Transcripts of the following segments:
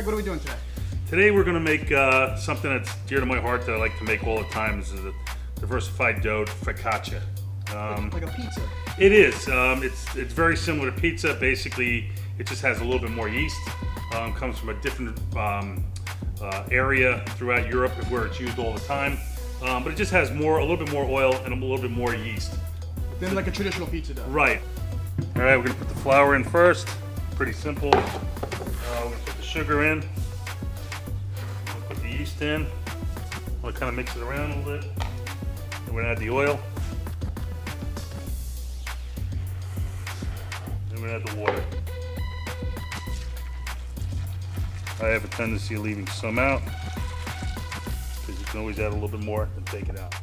Greg, what are we doing today? Today we're going to make something that's dear to my heart that I like to make all the time. This is a diversified dough focaccia. Like a pizza. It is. It's very similar to pizza. Basically, it just has a little bit more yeast. Comes from a different area throughout Europe where it's used all the time. But it just has a little bit more oil and a little bit more yeast. Than like a traditional pizza dough. Right. All right, we're going to put the flour in first. Pretty simple. We're going to put the sugar in. We'll put the yeast in. We'll kind of mix it around a little bit. Then we're going to add the oil. Then we're going to add the water. I have a tendency of leaving some out because you can always add a little bit more and take it out.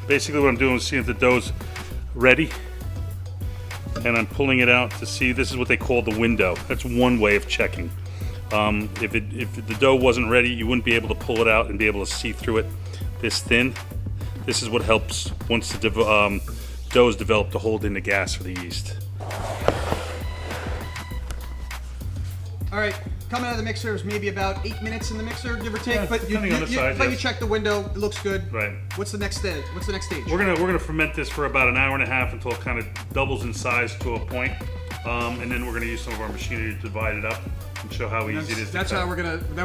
Basically what I'm doing is seeing if the dough's ready, and I'm pulling it out to see. This is what they call the window. That's one way of checking. If the dough wasn't ready, you wouldn't be able to pull it out and be able to see through it this thin. This is what helps once the dough is developed to hold in the gas for the yeast. All right, coming out of the mixer is maybe about 8 minutes in the mixer, give or take. Yeah, but depending on the size, you yes. check the window, it looks good. Right. What's the next stage? What's the next stage? We're gonna ferment this for about an hour and a half until it kind of doubles in size to a point. And then we're gonna use some of our machinery to divide it up and show how easy it is. That's to cut. how we're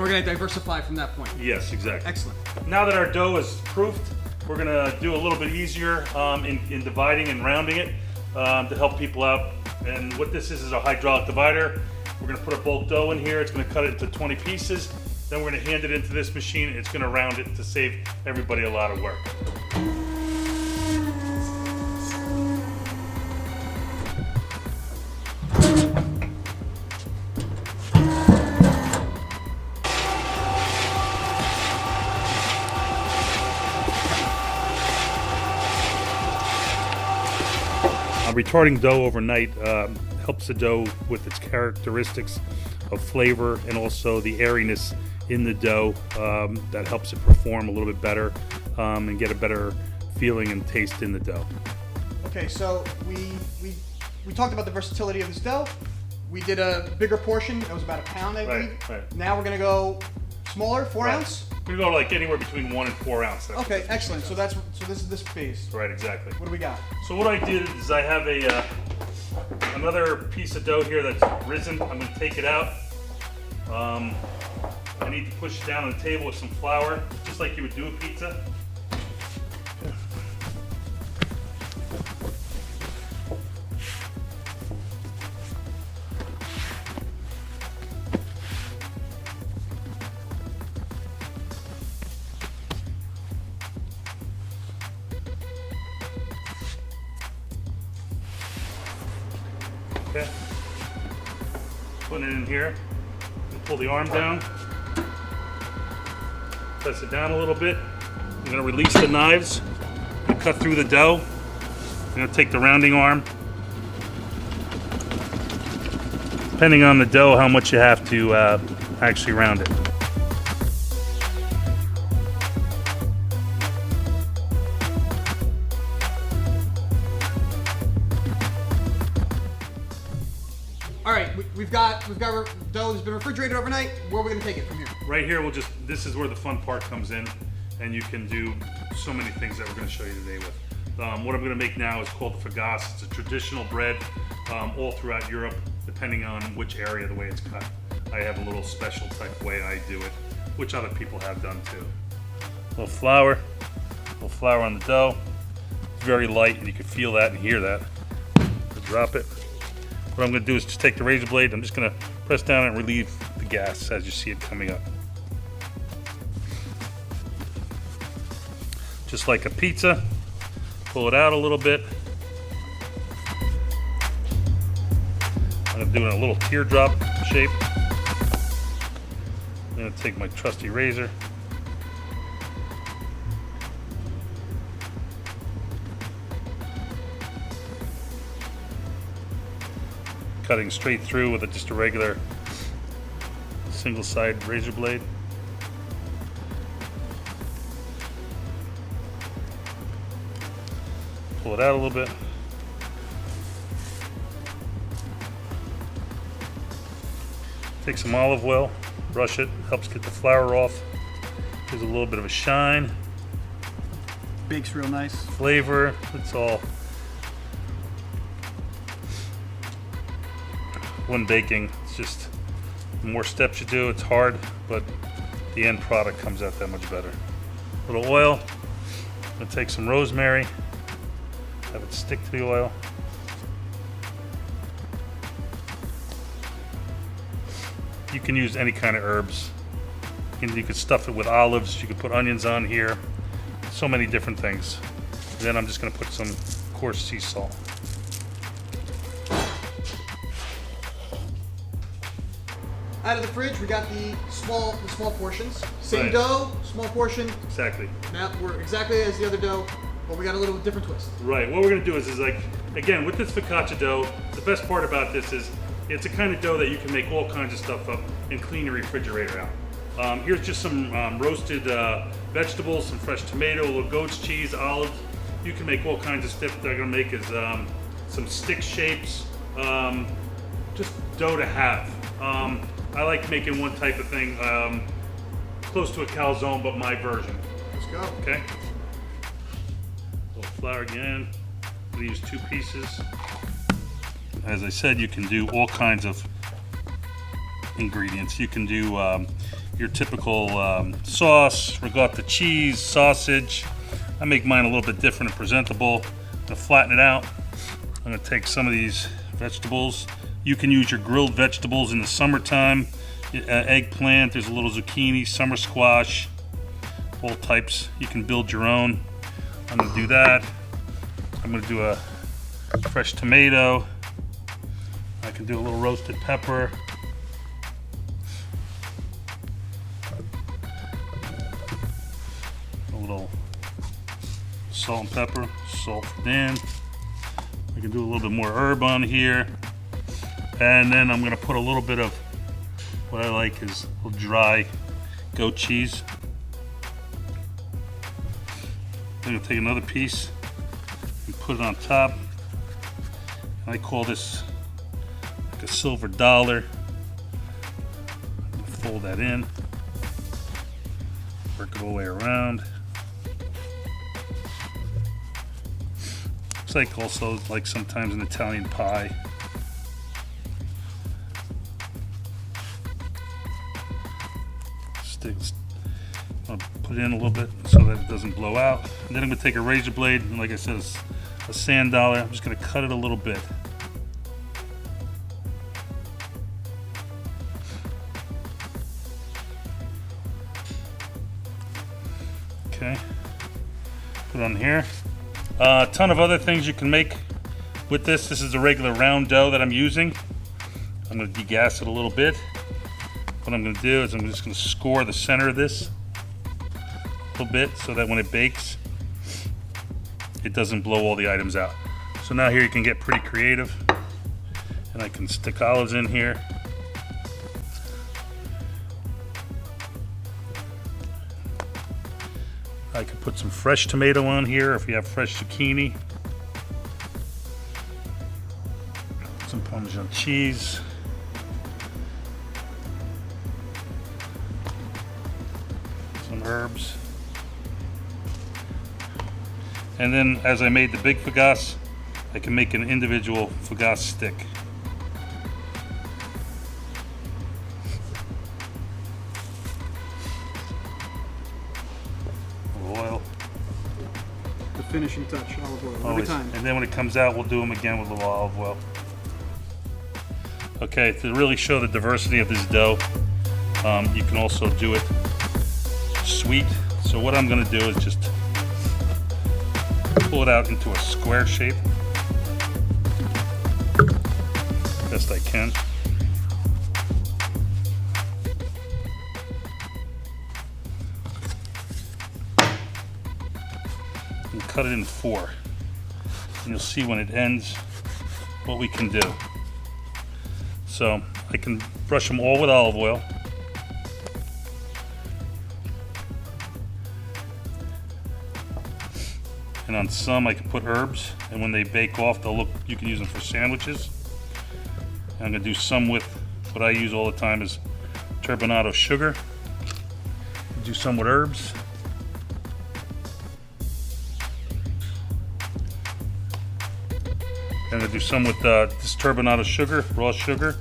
gonna diversify from that point. Yes, exactly. Excellent. Now that our dough is proofed, we're gonna do a little bit easier in dividing and rounding it to help people out. And what this is a hydraulic divider. We're gonna put a bulk dough in here. It's gonna cut it into 20 pieces. Then we're gonna hand it into this machine. It's gonna round it to save everybody a lot of work. Retarding dough overnight helps the dough with its characteristics of flavor and also the airiness in the dough that helps it perform a little bit better and get a better feeling and taste in the dough. Okay, so we talked about the versatility of this dough. We did a bigger portion. That was about a pound, I believe. Right. Now we're gonna go smaller, 4 ounce. We're gonna go like anywhere between 1 and 4 ounce. That's Okay, excellent. So this is this phase. right, exactly. What do we got? So what I did is I have another piece of dough here that's risen. I'm gonna take it out. I need to push it down on the table with some flour, just like you would do a pizza. Okay. Putting it in here. Pull the arm down. Press it down a little bit. I'm going to release the knives and cut through the dough. I'm going to take the rounding arm. Depending on the dough, how much you have to actually round it. All right, we've got our dough that's been refrigerated overnight. Where are we gonna take it from here? Right here, this is where the fun part comes in, and you can do so many things that we're going to show you today with. What I'm going to make now is called the focaccia. It's a traditional bread all throughout Europe, depending on which area, the way it's cut. I have a little special type way I do it, which other people have done too. A little flour on the dough. It's very light, and you can feel that and hear that. Drop it. What I'm going to do is just take the razor blade. I'm just going to press down and relieve the gas as you see it coming up. Just like a pizza, pull it out a little bit. I'm going to do it in a little teardrop shape. I'm going to take my trusty razor. Cutting straight through with just a regular single side razor blade. pull it out a little bit. Take some olive oil, brush it, helps get the flour off. Gives a little bit of a shine, Bakes real nice. flavor. It's all when baking. It's just the more steps you do, it's hard, but the end product comes out that much better. A little oil. I'm gonna take some rosemary, have it stick to the oil. You can use any kind of herbs. You could stuff it with olives. You could put onions on here. So many different things. And then I'm just gonna put some coarse sea salt. Out of the fridge, we got the small portions. Same Right. dough, small portion. Exactly. Now we're exactly as the other dough, but we got a little different twist. Right. What we're gonna do is like, again, with this focaccia dough, the best part about this is it's a kind of dough that you can make all kinds of stuff up and clean your refrigerator out. Here's just some roasted vegetables, some fresh tomato, a little goat's cheese, olives. You can make all kinds of stuff. That I'm gonna make is some stick shapes, just dough to have. I like making one type of thing, close to a calzone, but my version. Let's go. Okay. A little flour again. I'm gonna use 2 pieces. As I said, you can do all kinds of ingredients. You can do your typical sauce, ricotta cheese, sausage. I make mine a little bit different and presentable. I'm gonna flatten it out. I'm gonna take some of these vegetables. You can use your grilled vegetables in the summertime. Eggplant, there's a little zucchini, summer squash, all types. You can build your own. I'm gonna do that. I'm gonna do a fresh tomato. I can do a little roasted pepper. A little salt and pepper, salt for Dan. I can do a little bit more herb on here. And then I'm gonna put a little bit of what I like is a little dry goat cheese. I'm gonna take another piece and put it on top. I call this like a silver dollar. Fold that in, work it all the way around. It's like also like sometimes an Italian pie. I'll put it in a little bit so that it doesn't blow out. And then I'm gonna take a razor blade, and like I said, it's a sand dollar. I'm just gonna cut it a little bit. Okay, put it on here. A ton of other things you can make with this. This is a regular round dough that I'm using. I'm gonna degas it a little bit. What I'm going to do is I'm just going to score the center of this a little bit so that when it bakes, it doesn't blow all the items out. So now here you can get pretty creative, and I can stick olives in here. I could put some fresh tomato on here if you have fresh zucchini. Some Parmesan cheese. Some herbs. And then as I made the big focaccia, I can make an individual focaccia stick. Oil. The finishing touch, olive oil, every Always. time. And then when it comes out, we'll do them again with a little olive oil. Okay, to really show the diversity of this dough, you can also do it sweet. So what I'm going to do is just pull it out into a square shape, best I can. And cut it in 4. And you'll see when it ends what we can do. So I can brush them all with olive oil. And on some I can put herbs, and when they bake off, they'll look, you can use them for sandwiches. And I'm gonna do some with what I use all the time is turbinado sugar. Do some with herbs. I'm gonna do some with this turbinado sugar, raw sugar.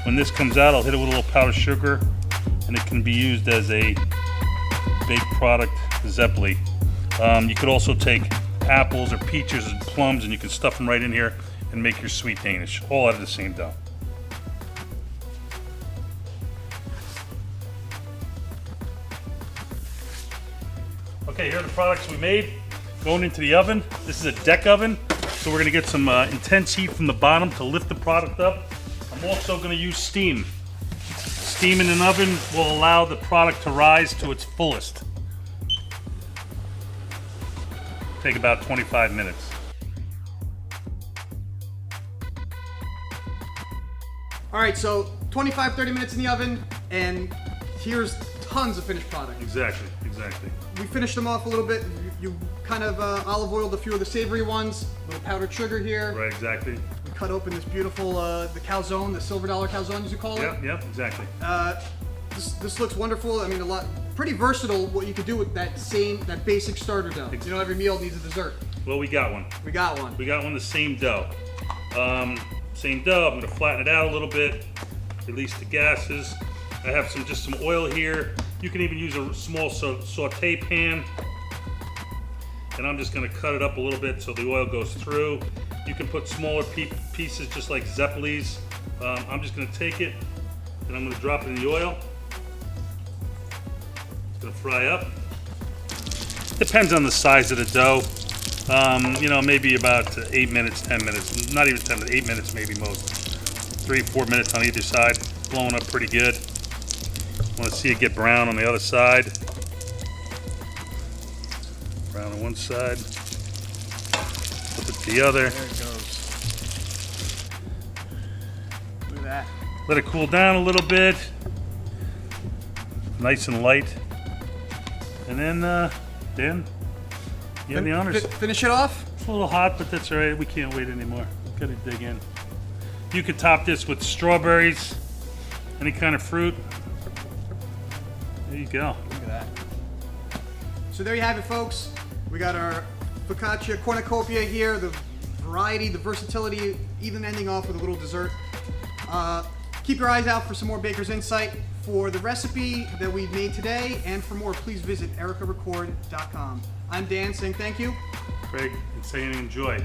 When this comes out, I'll hit it with a little powdered sugar, and it can be used as a baked product, zeppoli. You could also take apples or peaches and plums, and you can stuff them right in here and make your sweet Danish, all out of the same dough. Okay, here are the products we made. Going into the oven. This is a deck oven, so we're gonna get some intense heat from the bottom to lift the product up. I'm also gonna use steam. Steam in an oven will allow the product to rise to its fullest. Take about 25 minutes. All right, so 25, 30 minutes in the oven, and here's tons of finished product. Exactly, exactly. We finished them off a little bit. You kind of olive oiled a few of the savory ones, a little powdered sugar here. Right, exactly. We cut open this beautiful, the calzone, the silver dollar calzone as you call it. Yep, exactly. This looks wonderful. I mean, pretty versatile what you could do with that basic starter dough. You know, every meal needs a dessert. Well, we got one. We got one. We got one, the same dough. Same dough, I'm gonna flatten it out a little bit, release the gases. I have just some oil here. You can even use a small saute pan. And I'm just gonna cut it up a little bit so the oil goes through. You can put smaller pieces just like zeppelis. I'm just gonna take it and I'm gonna drop it in the oil. It's gonna fry up. Depends on the size of the dough. You know, maybe about 8 minutes, 10 minutes, not even 10 minutes, 8 minutes maybe most. 3-4 minutes on either side, blowing up pretty good. Want to see it get brown on the other side. Brown on one side, flip it to the other. There it goes. Look at that. Let it cool down a little bit. Nice and light. And then, Dan, you have the honors. Finish it off. It's a little hot, but that's all right. We can't wait anymore. Gotta dig in. You could top this with strawberries, any kind of fruit. There you go. Look at that. So there you have it, folks. We got our focaccia cornucopia here, the variety, the versatility, even ending off with a little dessert. Keep your eyes out for some more Baker's Insight. For the recipe that we made today and for more, please visit ericarecord.com. I'm Dan saying thank you. Craig, and saying enjoy.